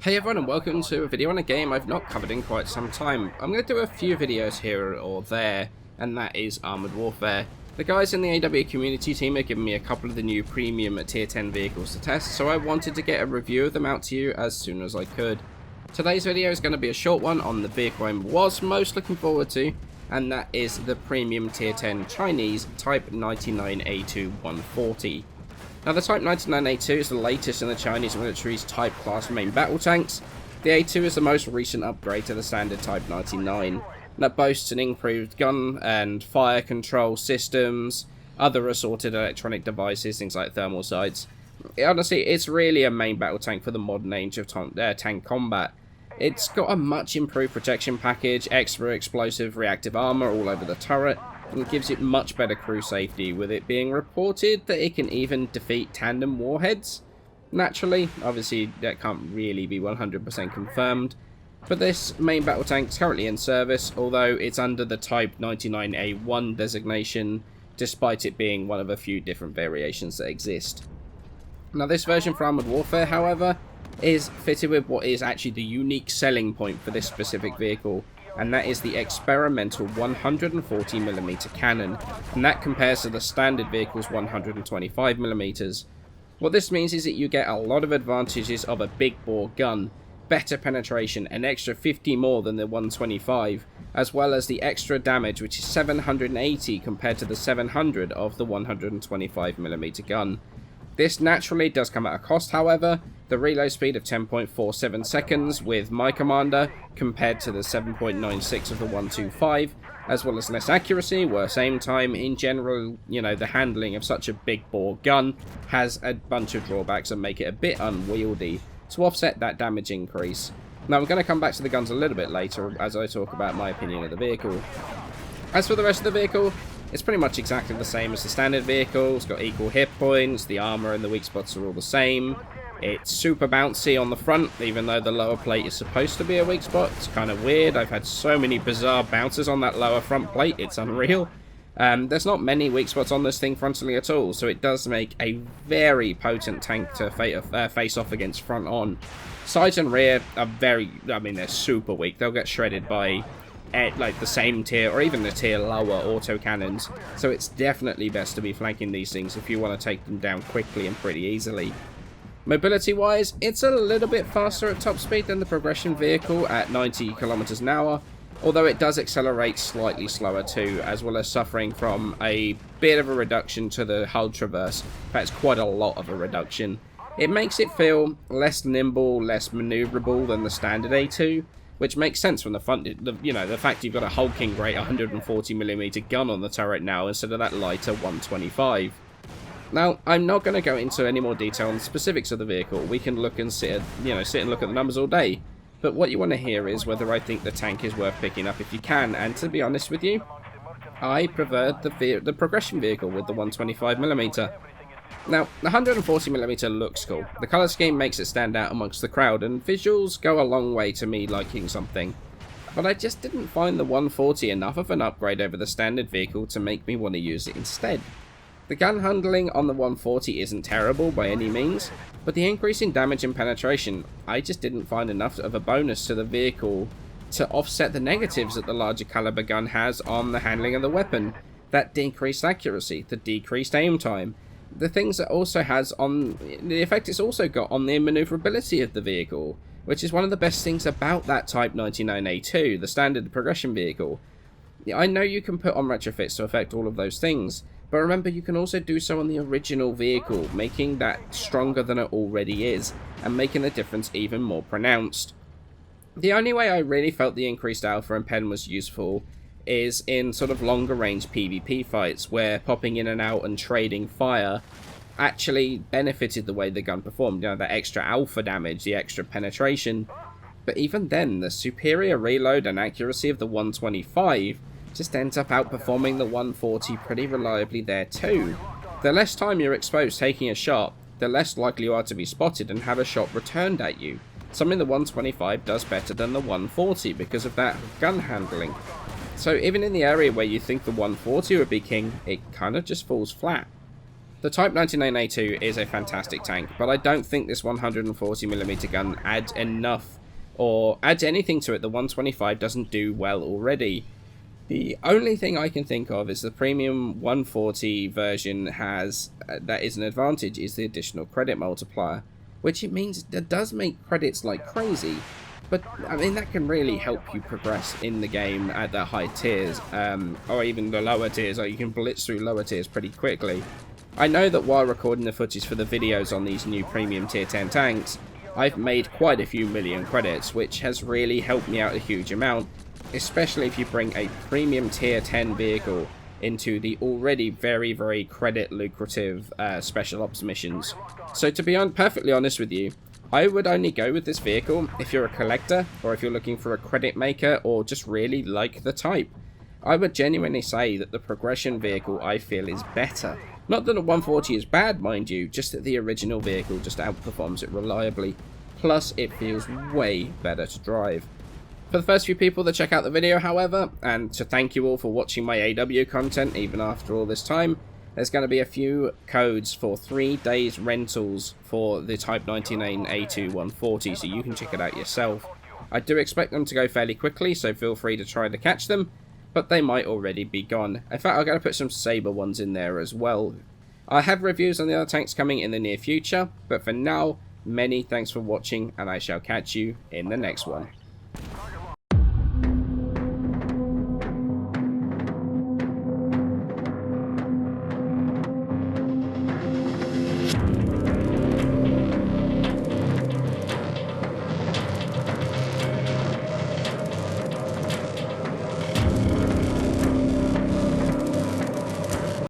Hey everyone, and welcome to a video on a game I've not covered in quite some time. I'm going to do a few videos here or there, and that is Armoured Warfare. The guys in the AW community team have given me a couple of the new premium tier 10 vehicles to test, so I wanted to get a review of them out to you as soon as I could. Today's video is going to be a short one on the vehicle I was most looking forward to, and that is the premium tier 10 Chinese Type 99A2 140. Now the Type 99A2 is the latest in the Chinese military's Type class main battle tanks. The A2 is the most recent upgrade to the standard Type 99, that boasts an improved gun and fire control systems, other assorted electronic devices, things like thermal sights. Honestly, it's really a main battle tank for the modern age of tank combat. It's got a much improved protection package, extra explosive reactive armor all over the turret, and it gives it much better crew safety, with it being reported that it can even defeat tandem warheads. Naturally, obviously that can't really be 100% confirmed, but this main battle tank is currently in service, although it's under the Type 99A1 designation, despite it being one of a few different variations that exist. Now this version for Armoured Warfare, however, is fitted with what is actually the unique selling point for this specific vehicle, and that is the experimental 140mm cannon, and that compares to the standard vehicle's 125mm. What this means is that you get a lot of advantages of a big bore gun, better penetration, an extra 50 more than the 125, as well as the extra damage, which is 780 compared to the 700 of the 125mm gun. This naturally does come at a cost, however. The reload speed of 10.47 seconds with my commander compared to the 7.96 of the 125, as well as less accuracy, worse aim time. In general, you know, the handling of such a big bore gun has a bunch of drawbacks and make it a bit unwieldy to offset that damage increase. Now I'm going to come back to the guns a little bit later as I talk about my opinion of the vehicle. As for the rest of the vehicle, it's pretty much exactly the same as the standard vehicle. It's got equal hit points, the armor and the weak spots are all the same. It's super bouncy on the front, even though the lower plate is supposed to be a weak spot. It's kind of weird. I've had so many bizarre bounces on that lower front plate, it's unreal. There's not many weak spots on this thing frontally at all, so it does make a very potent tank to face off against front on. Sides and rear are they're super weak. They'll get shredded by like the same tier or even the tier lower autocannons, so it's definitely best to be flanking these things if you want to take them down quickly and pretty easily. Mobility wise, it's a little bit faster at top speed than the progression vehicle at 90 km an hour, although it does accelerate slightly slower too, as well as suffering from a bit of a reduction to the hull traverse. In fact, it's quite a lot of a reduction. It makes it feel less nimble, less maneuverable than the standard A2, which makes sense from the fact you've got a hulking great 140mm gun on the turret now instead of that lighter 125. Now, I'm not going to go into any more detail on the specifics of the vehicle. We can look and sit and look at the numbers all day. But what you want to hear is whether I think the tank is worth picking up if you can. And to be honest with you, I preferred the progression vehicle with the 125mm. Now, the 140mm looks cool. The colour scheme makes it stand out amongst the crowd, and visuals go a long way to me liking something. But I just didn't find the 140 enough of an upgrade over the standard vehicle to make me want to use it instead. The gun handling on the 140 isn't terrible by any means, but the increase in damage and penetration, I just didn't find enough of a bonus to the vehicle to offset the negatives that the larger caliber gun has on the handling of the weapon. That decreased accuracy, the decreased aim time, the things that also has on the effect it's also got on the maneuverability of the vehicle, which is one of the best things about that Type 99A2, the standard progression vehicle. I know you can put on retrofits to affect all of those things, but remember you can also do so on the original vehicle, making that stronger than it already is, and making the difference even more pronounced. The only way I really felt the increased alpha and pen was useful is in sort of longer range PvP fights, where popping in and out and trading fire actually benefited the way the gun performed. You know, that extra alpha damage, the extra penetration. But even then, the superior reload and accuracy of the 125 just ends up outperforming the 140 pretty reliably there too. The less time you're exposed taking a shot, the less likely you are to be spotted and have a shot returned at you. Something the 125 does better than the 140 because of that gun handling. So even in the area where you think the 140 would be king, it kind of just falls flat. The Type 99A2 is a fantastic tank, but I don't think this 140mm gun adds enough or adds anything to it the 125 doesn't do well already. The only thing I can think of is the premium 140 version has, that is an advantage, is the additional credit multiplier, which it means that does make credits like crazy. But, I mean, that can really help you progress in the game at the high tiers, or even the lower tiers, or you can blitz through lower tiers pretty quickly. I know that while recording the footage for the videos on these new premium tier 10 tanks, I've made quite a few million credits, which has really helped me out a huge amount, especially if you bring a premium tier 10 vehicle into the already very, very credit lucrative special ops missions. So to be perfectly honest with you, I would only go with this vehicle if you're a collector, or if you're looking for a credit maker, or just really like the type. I would genuinely say that the progression vehicle I feel is better. Not that a 140 is bad, mind you, just that the original vehicle just outperforms it reliably. Plus, it feels way better to drive. For the first few people that check out the video, however, and to thank you all for watching my AW content even after all this time, there's going to be a few codes for 3 days rentals for the Type 99A2 140, so you can check it out yourself. I do expect them to go fairly quickly, so feel free to try to catch them, but they might already be gone. In fact, I'm going to put some Sabre ones in there as well. I have reviews on the other tanks coming in the near future, but for now, many thanks for watching, and I shall catch you in the next one.